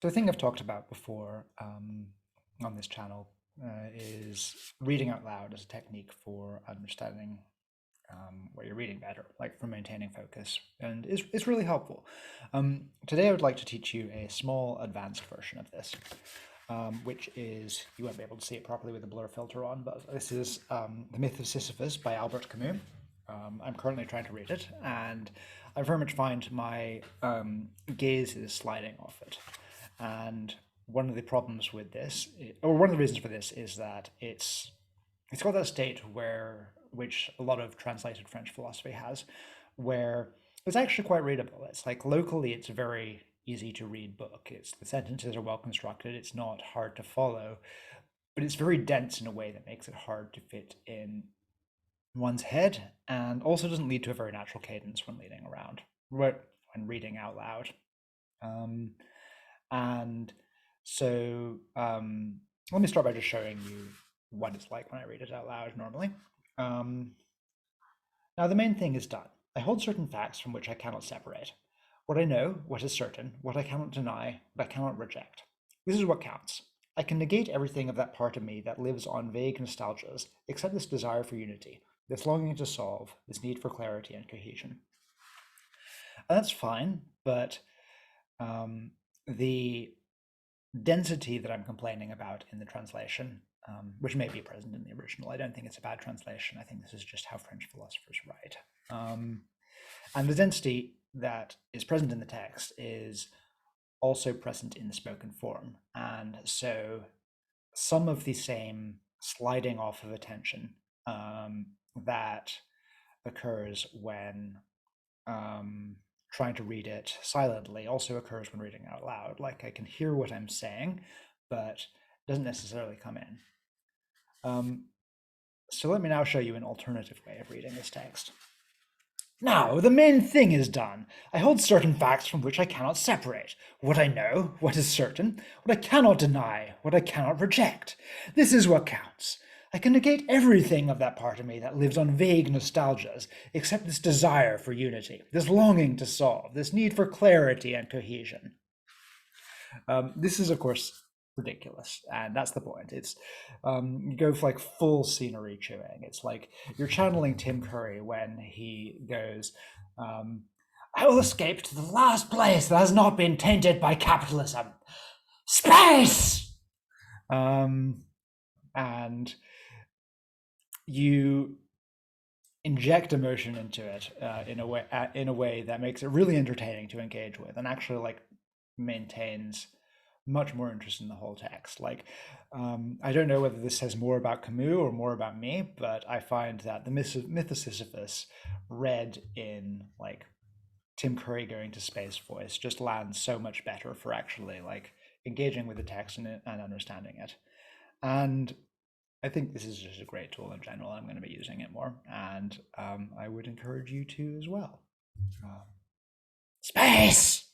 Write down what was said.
So the thing I've talked about before on this channel is reading out loud as a technique for understanding what you're reading better, like for maintaining focus, and it's really helpful. Today I would like to teach you a small advanced version of this, which is, you won't be able to see it properly with the blur filter on, but this is The Myth of Sisyphus by Albert Camus. I'm currently trying to read it, and I very much find my gaze is sliding off it. And one of the problems with this, or one of the reasons for this, is that it's got that state which a lot of translated French philosophy has, where it's actually quite readable. It's like locally, it's a very easy to read book. The sentences are well constructed. It's not hard to follow, but it's very dense in a way that makes it hard to fit in one's head, and also doesn't lead to a very natural cadence when reading out loud. And so let me start by just showing you what it's like when I read it out loud normally. Now the main thing is done. I hold certain facts from which I cannot separate. What I know, what is certain, what I cannot deny, what I cannot reject. This is what counts. I can negate everything of that part of me that lives on vague nostalgias, except this desire for unity, this longing to solve, this need for clarity and cohesion. And that's fine, but the density that I'm complaining about in the translation, which may be present in the original, I don't think it's a bad translation. I think this is just how French philosophers write. And the density that is present in the text is also present in the spoken form. And so some of the same sliding off of attention that occurs when trying to read it silently also occurs when reading out loud. Like, I can hear what I'm saying, but it doesn't necessarily come in. So let me now show you an alternative way of reading this text. Now, the main thing is done. I hold certain facts from which I cannot separate. What I know, what is certain, what I cannot deny, what I cannot reject. This is what counts. I can negate everything of that part of me that lives on vague nostalgias, except this desire for unity, this longing to solve, this need for clarity and cohesion. This is, of course, ridiculous, and that's the point. It's you go for like full scenery chewing. It's like you're channeling Tim Curry when he goes, I will escape to the last place that has not been tainted by capitalism. Space! And you inject emotion into it in a way that makes it really entertaining to engage with, and actually like maintains much more interest in the whole text. Like, I don't know whether this says more about Camus or more about me, but I find that the Myth of Sisyphus read in like Tim Curry going to space voice just lands so much better for actually like engaging with the text and understanding it. And I think this is just a great tool in general. I'm going to be using it more, and I would encourage you to as well. Space!